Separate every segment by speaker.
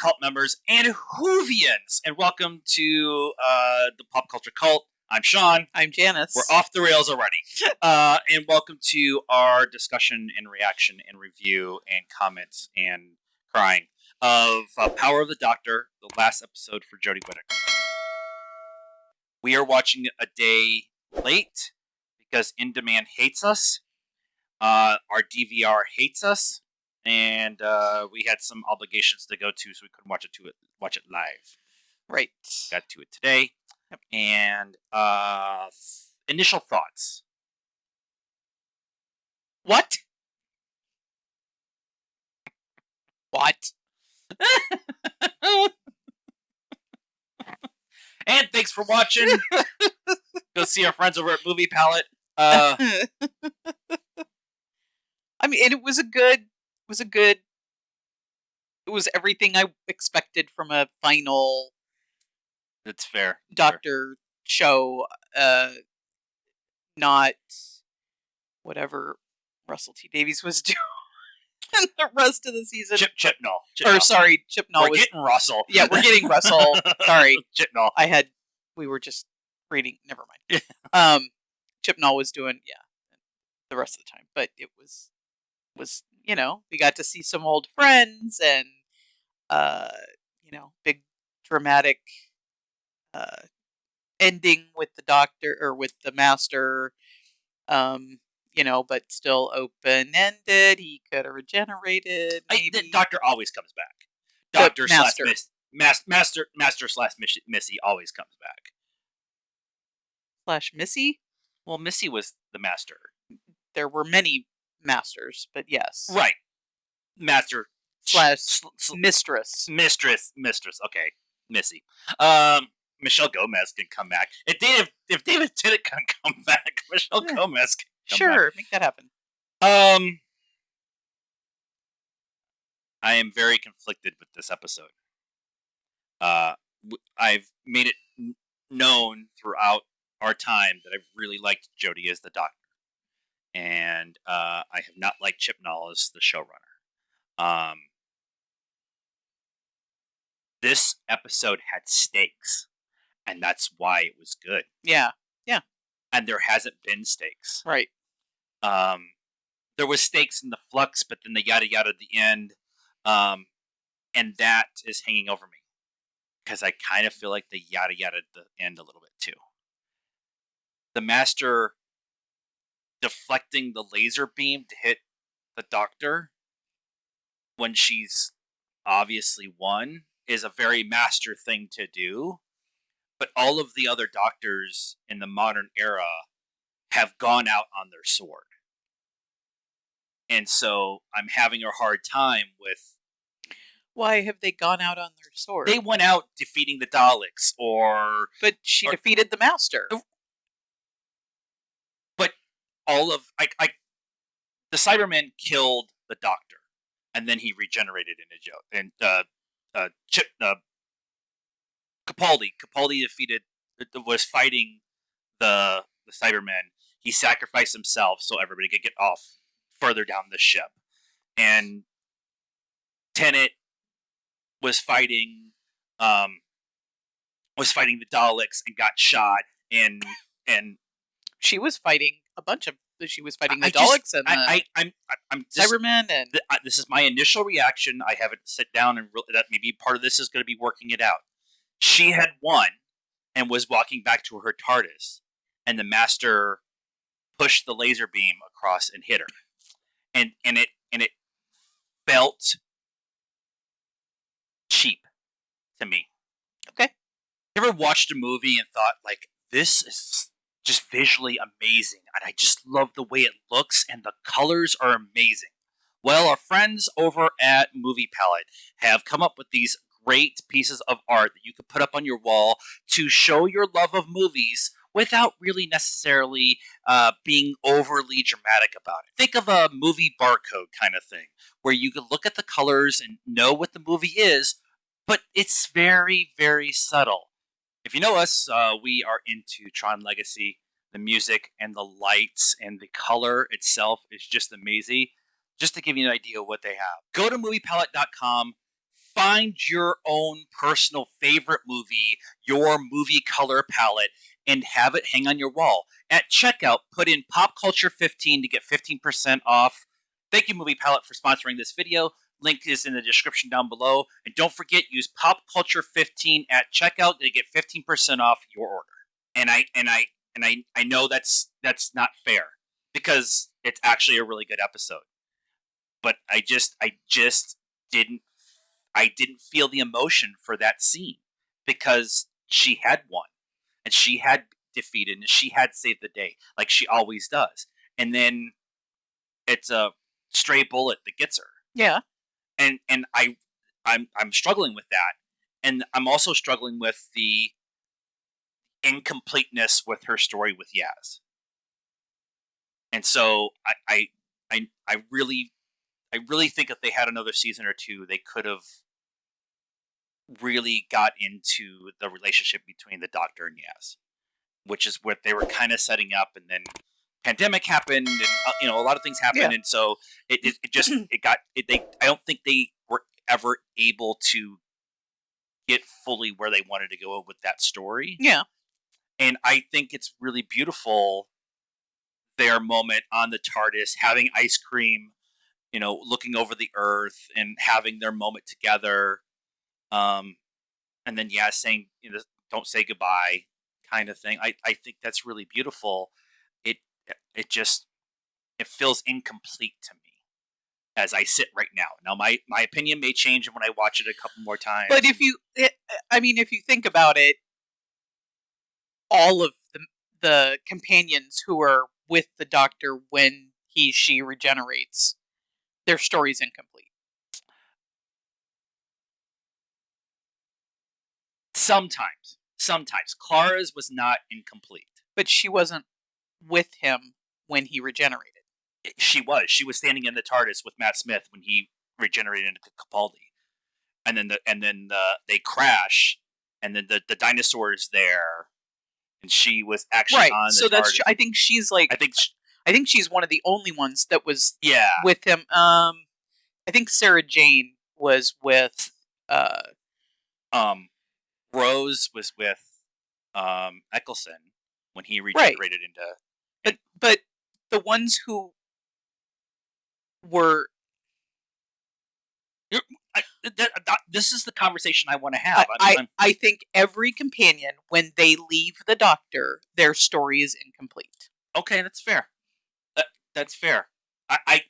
Speaker 1: cult members and Whovians, and welcome to the Pop Culture Cult. I'm Sean.
Speaker 2: I'm Janice.
Speaker 1: We're off the rails already. And welcome to our discussion and reaction and review and comments and crying of Power of the Doctor, the last episode for Jodie Whittaker. We are watching a day late because In Demand hates us. Our DVR hates us. And we had some obligations to go to, so we couldn't watch it live.
Speaker 2: Right.
Speaker 1: Got to it today.
Speaker 2: Yep.
Speaker 1: And initial thoughts.
Speaker 2: What? What?
Speaker 1: And thanks for watching. Go see our friends over at Movie Palette.
Speaker 2: I mean, and it was everything I expected from a final
Speaker 1: That's fair.
Speaker 2: Doctor show, not whatever Russell T. Davies was doing the rest of the season.
Speaker 1: Chibnall.
Speaker 2: Chibnall.
Speaker 1: We're getting Russell.
Speaker 2: Yeah, we're getting Russell. Sorry.
Speaker 1: Chibnall.
Speaker 2: We were just reading. Never mind. Chibnall was doing, the rest of the time. But it was, we got to see some old friends and, big dramatic ending with the Doctor, or with the Master, but still open-ended. He could have regenerated, maybe.
Speaker 1: The Doctor always comes back.
Speaker 2: Doctor
Speaker 1: Master slash Missy always comes back.
Speaker 2: Slash Missy?
Speaker 1: Well, Missy was the Master.
Speaker 2: There were many Masters, but yes.
Speaker 1: Right. Master
Speaker 2: slash Mistress.
Speaker 1: Mistress. Okay. Missy. Michelle Gomez can come back. If David Tennant can come back, Michelle Gomez can come back.
Speaker 2: Sure, make that happen.
Speaker 1: I am very conflicted with this episode. I've made it known throughout our time that I've really liked Jodie as the Doctor. And I have not liked Chibnall as the showrunner. This episode had stakes, and that's why it was good.
Speaker 2: Yeah.
Speaker 1: And there hasn't been stakes.
Speaker 2: Right.
Speaker 1: There was stakes in the flux, but then the yada yada at the end. And that is hanging over me. Because I kind of feel like the yada yada at the end a little bit too. The Master deflecting the laser beam to hit the Doctor when she's obviously won is a very Master thing to do. But all of the other Doctors in the modern era have gone out on their sword. And so I'm having a hard time with...
Speaker 2: Why have they gone out on their sword?
Speaker 1: They went out defeating the Daleks,
Speaker 2: But she defeated the Master.
Speaker 1: But all of... the Cybermen killed the Doctor. And then he regenerated into Joe. And Capaldi was fighting the Cybermen. He sacrificed himself so everybody could get off further down the ship. And Tennant was fighting the Daleks and got shot. And
Speaker 2: she was fighting a bunch of. She was fighting the Daleks and
Speaker 1: I'm
Speaker 2: Cybermen, and
Speaker 1: this is my initial reaction. I haven't sit down and that maybe part of this is going to be working it out. She had won and was walking back to her TARDIS, and the Master pushed the laser beam across and hit her, and it felt cheap to me.
Speaker 2: Okay.
Speaker 1: You ever watched a movie and thought, like, this is just visually amazing, and I just love the way it looks, and the colors are amazing? Well, our friends over at Movie Palette have come up with these great pieces of art that you could put up on your wall to show your love of movies without really necessarily being overly dramatic about it. Think of a movie barcode kind of thing, where you can look at the colors and know what the movie is, but it's very, very subtle. If you know us, we are into Tron Legacy. The music and the lights and the color itself is just amazing. Just to give you an idea of what they have. Go to moviepalette.com, find your own personal favorite movie, your movie color palette, and have it hang on your wall. At checkout, put in Pop Culture 15 to get 15% off. Thank you, Movie Palette, for sponsoring this video. Link is in the description down below. And don't forget, use Pop Culture 15 at checkout to get 15% off your order. And I know that's not fair because it's actually a really good episode. But I just didn't feel the emotion for that scene because she had won and she had defeated and she had saved the day like she always does. And then it's a stray bullet that gets her.
Speaker 2: Yeah.
Speaker 1: And I'm struggling with that. And I'm also struggling with the incompleteness with her story with Yaz. And so I really think if they had another season or two, they could have really got into the relationship between the Doctor and Yaz, which is what they were kind of setting up, and then pandemic happened, and a lot of things happened,
Speaker 2: Yeah.
Speaker 1: and so it just I don't think they were ever able to get fully where they wanted to go with that story.
Speaker 2: Yeah.
Speaker 1: And I think it's really beautiful their moment on the TARDIS, having ice cream, looking over the Earth and having their moment together. And then saying, don't say goodbye kind of thing. I think that's really beautiful. It just feels incomplete to me as I sit right now. Now my opinion may change when I watch it a couple more times.
Speaker 2: But if you think about it, all of the companions who are with the Doctor when she regenerates, their story's incomplete.
Speaker 1: Sometimes Clara's was not incomplete.
Speaker 2: But she wasn't with him when he regenerated.
Speaker 1: She was standing in the TARDIS with Matt Smith when he regenerated into Capaldi, and then they crash, and then the dinosaur is there, and she was actually on the
Speaker 2: so that's
Speaker 1: TARDIS.
Speaker 2: I think she's like I think she's one of the only ones that was with him. I think Sarah Jane was with
Speaker 1: Rose was with Eccleston when he regenerated into.
Speaker 2: But the ones who were
Speaker 1: this is the conversation I want to have.
Speaker 2: I think every companion, when they leave the Doctor, their story is incomplete.
Speaker 1: Okay, that's fair. That's fair. I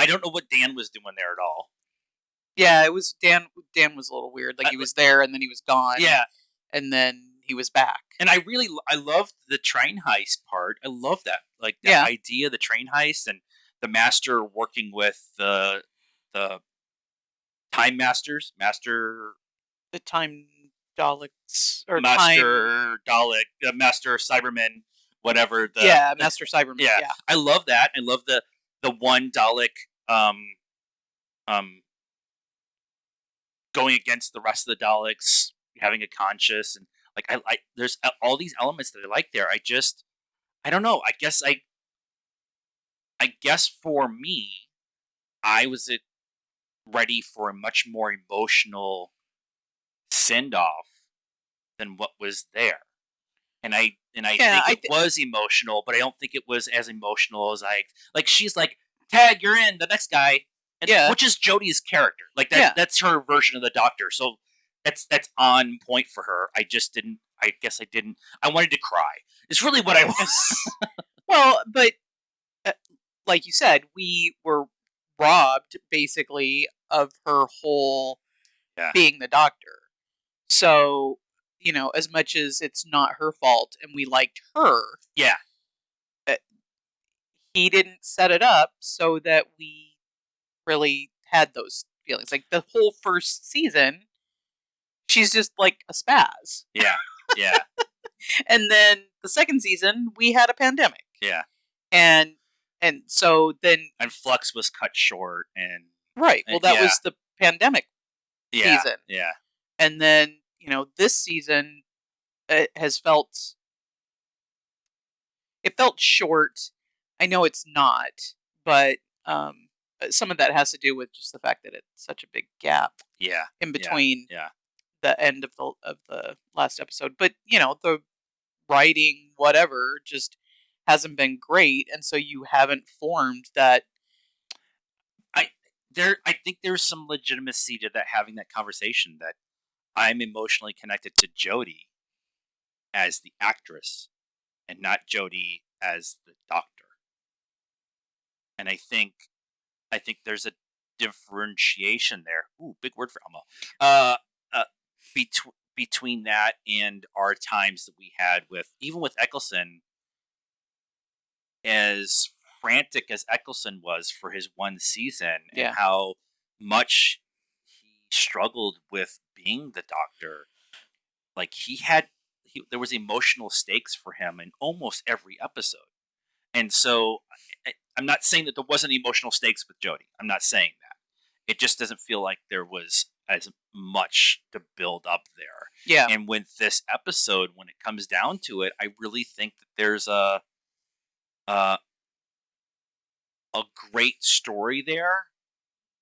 Speaker 1: don't know what Dan was doing there at all.
Speaker 2: Yeah, it was Dan. Dan was a little weird. Like he was there and then he was gone.
Speaker 1: Yeah,
Speaker 2: and then he was back.
Speaker 1: And I loved the train heist part. I love that, like the idea of the train heist and the Master working with the Time Masters,
Speaker 2: the Time Daleks, or
Speaker 1: Master Dalek, Master Cyberman, whatever.
Speaker 2: Master Cyberman. Yeah,
Speaker 1: I love that. I love the one Dalek going against the rest of the Daleks, having a conscience, and like I there's all these elements that I like there. I don't know. I guess for me, I was ready for a much more emotional send off than what was there. And I think it was emotional, but I don't think it was as emotional as she's like, Tag, you're in, the next guy. And, which is Jodie's character. Like that's her version of the Doctor. So that's on point for her. I wanted to cry. It's really what I was.
Speaker 2: Well, but like you said, we were robbed basically of her whole being the Doctor. So, as much as it's not her fault and we liked her, he didn't set it up so that we really had those feelings. Like the whole first season, she's just like a spaz.
Speaker 1: Yeah.
Speaker 2: And then the second season, we had a pandemic.
Speaker 1: Yeah.
Speaker 2: And so then...
Speaker 1: And Flux was cut short. And
Speaker 2: right. Well, that was the pandemic season.
Speaker 1: Yeah.
Speaker 2: And then, this season has felt... It felt short. I know it's not, but some of that has to do with just the fact that it's such a big gap
Speaker 1: Yeah.
Speaker 2: in between
Speaker 1: Yeah.
Speaker 2: the end of the last episode. But the writing, whatever, just hasn't been great, and so you haven't formed that.
Speaker 1: I think there's some legitimacy to that, having that conversation, that I'm emotionally connected to Jodie as the actress and not Jodie as the doctor. And I think there's a differentiation there. Ooh, big word for Elmo. Between that and our times that we had with, even with Eccleston, as frantic as Eccleston was for his one season, and
Speaker 2: Yeah.
Speaker 1: how much he struggled with being the doctor. Like, there was emotional stakes for him in almost every episode. And so I'm not saying that there wasn't emotional stakes with Jodie. I'm not saying that. It just doesn't feel like there was as much to build up there.
Speaker 2: Yeah.
Speaker 1: And with this episode, when it comes down to it, I really think that there's a great story there.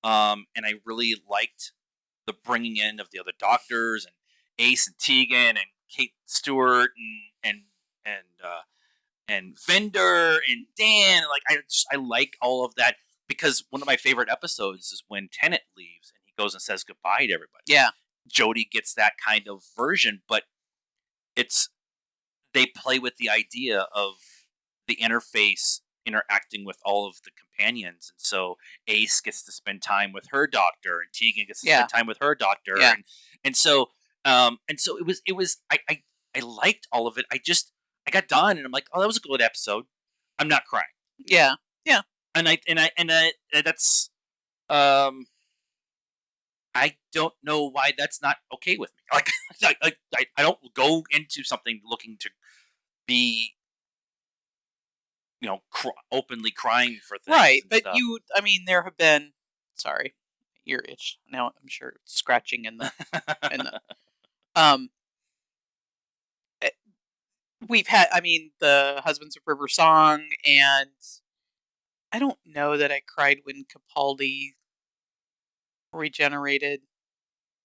Speaker 1: And I really liked the bringing in of the other doctors, and Ace and Tegan and Kate Stewart and Vendor and Dan. Like, I like all of that, because one of my favorite episodes is when Tennant leaves and he goes and says goodbye to everybody.
Speaker 2: Yeah.
Speaker 1: Jodie gets that kind of version, but they play with the idea of the interface interacting with all of the companions, and so Ace gets to spend time with her doctor, and Tegan gets to spend time with her doctor,
Speaker 2: Yeah.
Speaker 1: and so it was I liked all of it. I got done and I'm like, oh, that was a good episode. I'm not crying.
Speaker 2: Yeah. Yeah.
Speaker 1: And that's I don't know why that's not okay with me. Like, I don't go into something looking to be, openly crying for things.
Speaker 2: Right. But
Speaker 1: stuff.
Speaker 2: there have been, sorry, ear itch. Now I'm sure it's scratching in the, um, we've had, the Husbands of River Song, and I don't know that I cried when Capaldi regenerated.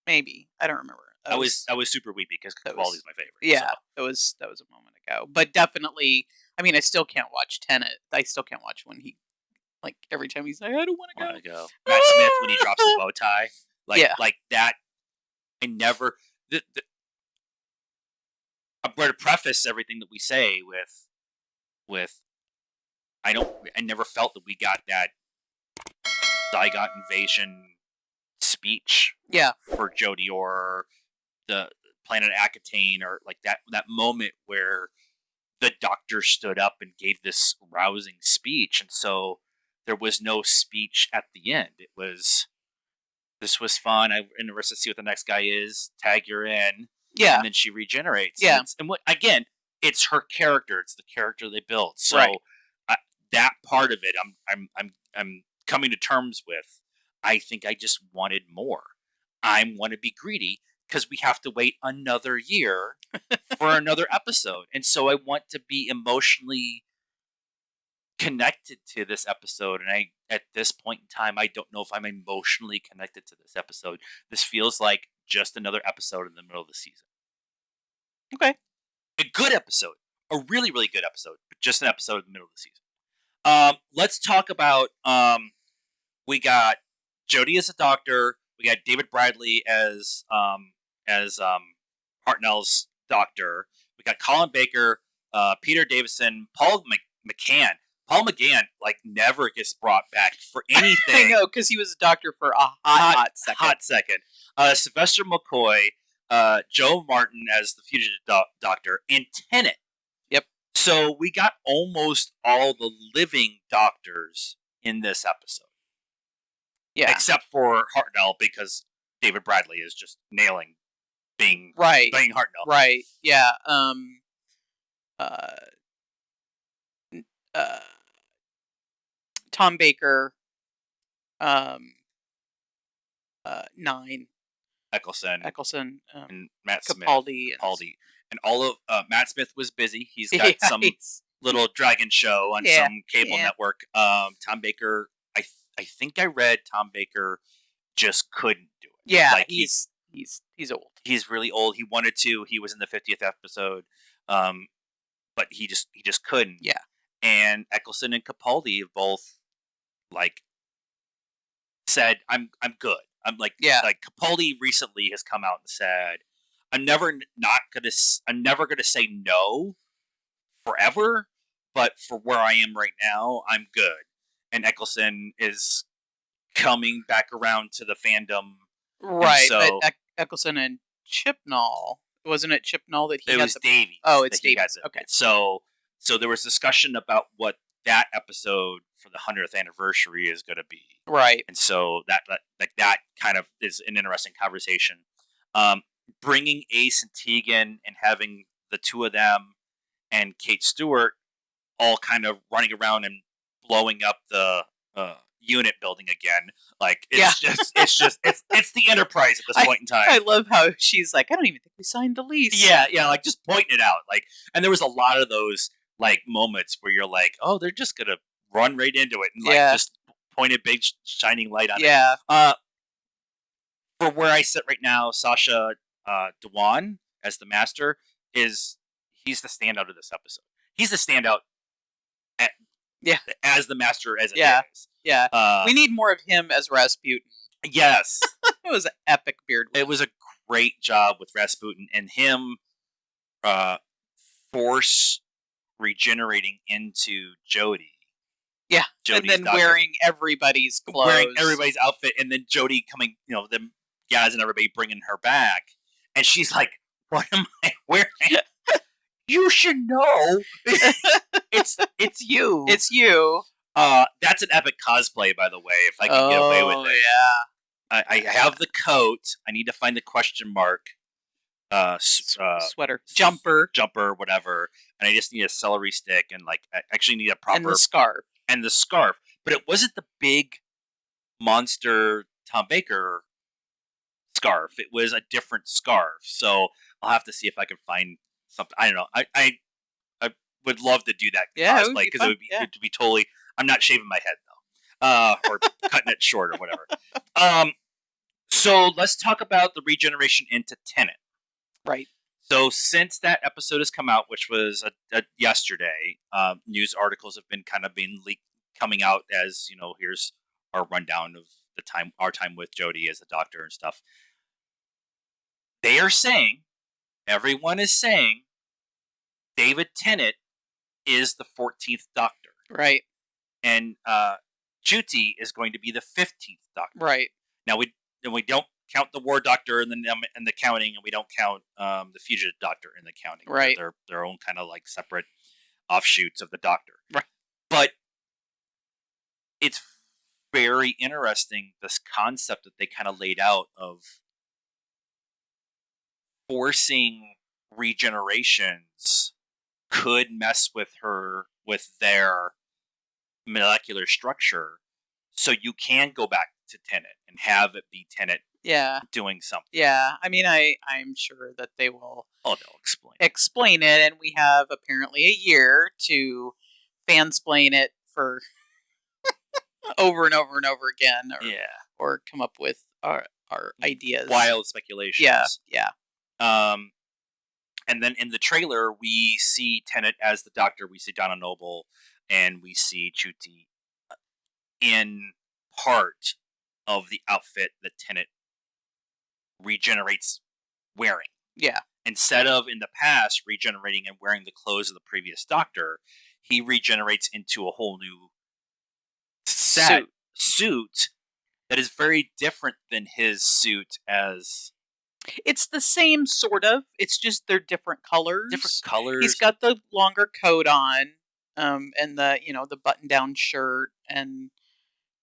Speaker 2: Maybe. I don't remember.
Speaker 1: I was super weepy because Capaldi's my favorite.
Speaker 2: Yeah,
Speaker 1: so.
Speaker 2: that was a moment ago. But definitely, I still can't watch Tenet. I still can't watch when he, like, every time he's like, I don't want to go.
Speaker 1: Matt Smith, when he drops the bow tie,
Speaker 2: Yeah.
Speaker 1: like that. I never. I'm going to preface everything that we say with I never felt that we got that Zygot invasion speech
Speaker 2: Yeah.
Speaker 1: for Jodie, or the planet Akatane, or like that moment where the doctor stood up and gave this rousing speech, and so there was no speech at the end. It was, this was fun. I'm interested to see what the next guy is. Tag, you're in.
Speaker 2: Yeah.
Speaker 1: And then she regenerates.
Speaker 2: Yeah.
Speaker 1: And what, again, it's her character. It's the character they built. So
Speaker 2: Right.
Speaker 1: that part of it, I'm coming to terms with. I think I just wanted more. I want to be greedy because we have to wait another year for another episode, and so I want to be emotionally connected to this episode. And at this point in time, I don't know if I'm emotionally connected to this episode. This feels like just another episode in the middle of the season.
Speaker 2: Okay.
Speaker 1: A good episode, a really, really good episode, but just an episode in the middle of the season. Let's talk about, we got Jodie as a doctor. We got David Bradley as Hartnell's doctor. We got Colin Baker, Peter Davison, Paul McGann. Paul McGann, like, never gets brought back for anything.
Speaker 2: I know, because he was a doctor for a hot second.
Speaker 1: Sylvester McCoy, Joe Martin as the fugitive doctor, and Tennant.
Speaker 2: Yep.
Speaker 1: So we got almost all the living doctors in this episode.
Speaker 2: Yeah.
Speaker 1: Except for Hartnell, because David Bradley is just nailing being Hartnell.
Speaker 2: Right. Yeah. Tom Baker. 9. Eccleston.
Speaker 1: And Matt
Speaker 2: Capaldi.
Speaker 1: Smith. And all of Matt Smith was busy. He's got some little dragon show on some cable network. Tom Baker, think I read Tom Baker just couldn't do it.
Speaker 2: Yeah,
Speaker 1: Like
Speaker 2: he's old.
Speaker 1: He's really old. He wanted to. He was in the 50th episode, but he just couldn't.
Speaker 2: Yeah.
Speaker 1: And Eccleston and Capaldi have both like said, "I'm good." I'm like Capaldi recently has come out and said, I'm never gonna say no forever, but for where I am right now, I'm good." And Eccleston is coming back around to the fandom,
Speaker 2: right?
Speaker 1: So,
Speaker 2: but Eccleston and Chibnall, wasn't it Chibnall that he?
Speaker 1: It was Davies.
Speaker 2: Oh, it's Davies. Okay.
Speaker 1: So there was discussion about what that episode for the 100th anniversary is going to be,
Speaker 2: right?
Speaker 1: And so that kind of is an interesting conversation. Bringing Ace and Tegan and having the two of them and Kate Stewart all kind of running around and blowing up the unit building again. Like it's the Enterprise at this point in time.
Speaker 2: I love how she's like, I don't even think we signed the lease.
Speaker 1: Yeah, like just pointing it out. Like, and there was a lot of those like moments where you're like, oh, they're just gonna run right into it and like just point a big shining light on it. For where I sit right now, Sacha Dhawan as the Master he's the standout of this episode. He's the standout as the Master as it is.
Speaker 2: Yeah. We need more of him as Rasputin.
Speaker 1: Yes.
Speaker 2: It was an epic beard.
Speaker 1: It was a great job with Rasputin and him Force regenerating into Jodie.
Speaker 2: Yeah.
Speaker 1: Jodie's
Speaker 2: and then
Speaker 1: doctor.
Speaker 2: Wearing everybody's clothes.
Speaker 1: Wearing everybody's outfit, and then Jodie coming, them guys and everybody bringing her back. And she's like, what am I wearing? You should know. It's you.
Speaker 2: It's you.
Speaker 1: That's an epic cosplay, by the way, if I can get away with it.
Speaker 2: Yeah.
Speaker 1: I have the coat. I need to find the question mark.
Speaker 2: Sweater. Jumper,
Speaker 1: whatever. And I just need a celery stick and like I actually need a proper
Speaker 2: and the
Speaker 1: scarf. But it wasn't the big monster Tom Baker scarf. It was a different scarf. So I'll have to see if I can find something. I don't know. I would love to do that cosplay because it would be totally. I'm not shaving my head though, or cutting it short or whatever. So let's talk about the regeneration into Tenet.
Speaker 2: Right.
Speaker 1: So since that episode has come out, which was yesterday, news articles have been being leaked, coming out as here's our rundown of our time with Jodie as the Doctor and stuff. They are saying, everyone is saying, David Tennant is the 14th Doctor,
Speaker 2: right?
Speaker 1: And Ncuti is going to be the 15th Doctor,
Speaker 2: right?
Speaker 1: Now we don't count the War Doctor in the counting, and we don't count the Fugitive Doctor in the counting.
Speaker 2: Right.
Speaker 1: They're their own kind of like separate offshoots of the Doctor.
Speaker 2: Right.
Speaker 1: But it's very interesting, this concept that they kind of laid out of forcing regenerations could mess with their molecular structure. So you can go back to Tenet and have it be Tenet doing something.
Speaker 2: Yeah, I mean, I'm sure that they will.
Speaker 1: Oh, they'll
Speaker 2: explain it, and we have apparently a year to fansplain it for over and over and over again, or come up with our ideas.
Speaker 1: Wild speculations.
Speaker 2: Yeah.
Speaker 1: And then in the trailer, we see Tenet as the Doctor. We see Donna Noble, and we see Ncuti in part of the outfit that Tenet regenerates wearing.
Speaker 2: Yeah.
Speaker 1: Instead of in the past regenerating and wearing the clothes of the previous Doctor, he regenerates into a whole new suit that is very different than his suit as.
Speaker 2: It's the same sort of. It's just they're different colors.
Speaker 1: He's
Speaker 2: got the longer coat on, and the button-down shirt, and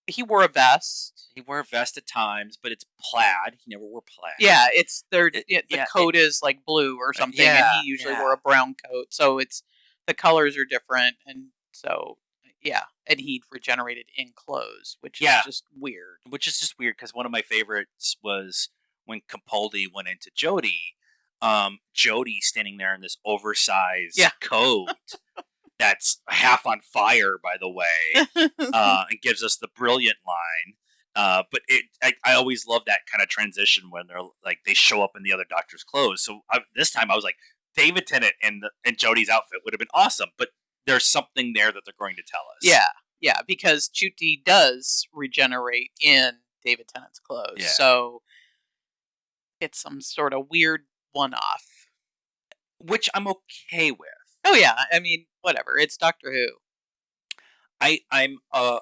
Speaker 2: he wore a vest.
Speaker 1: He wore a vest at times, but it's plaid. He never wore plaid.
Speaker 2: Yeah, the coat is like blue or something, and he usually wore a brown coat. So the colors are different, and so and he regenerated in clothes, which is just weird.
Speaker 1: Which is just weird because one of my favorites was when Capaldi went into Jodie. Jodie standing there in this oversized coat that's half on fire, by the way, and gives us the brilliant line. But I always love that kind of transition when they're like they show up in the other doctor's clothes. So this time I was like, David Tennant in Jodie's outfit would have been awesome, but there's something there that they're going to tell us.
Speaker 2: Yeah, because Ncuti does regenerate in David Tennant's clothes, so it's some sort of weird one-off,
Speaker 1: which I'm okay with.
Speaker 2: Oh yeah, I mean, whatever. It's Doctor Who.
Speaker 1: I'm a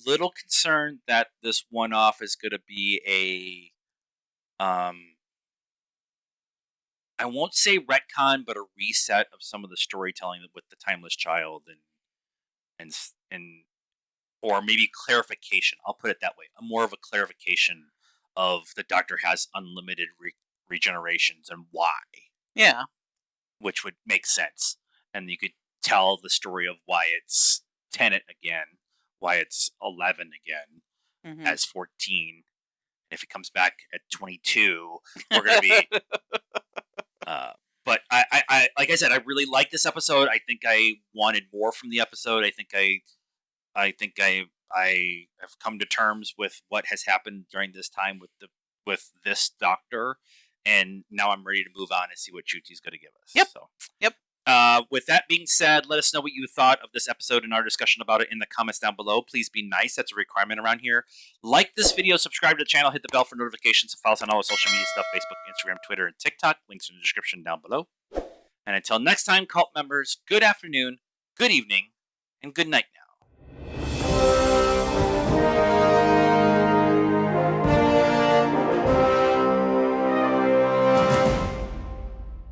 Speaker 1: little concerned that this one-off is going to be I won't say retcon, but a reset of some of the storytelling with the Timeless Child and or maybe clarification. I'll put it that way. More of a clarification of the Doctor has unlimited regenerations and why.
Speaker 2: Yeah,
Speaker 1: which would make sense, and you could tell the story of why it's Tennant again, why it's 11 again, as 14. If it comes back at 22, we're going to be. But I, like I said, I really like this episode. I think I wanted more from the episode. I think I have come to terms with what has happened during this time with this Doctor, and now I'm ready to move on and see what Ncuti's going to give us.
Speaker 2: Yep.
Speaker 1: So.
Speaker 2: Yep.
Speaker 1: With that being said, let us know what you thought of this episode and our discussion about it in the comments down below. Please be nice. That's a requirement around here. Like this video, subscribe to the channel, hit the bell for notifications, and follow us on all our social media stuff, Facebook, Instagram, Twitter, and TikTok. Links in the description down below. And until next time, cult members, good afternoon, good evening, and good night now.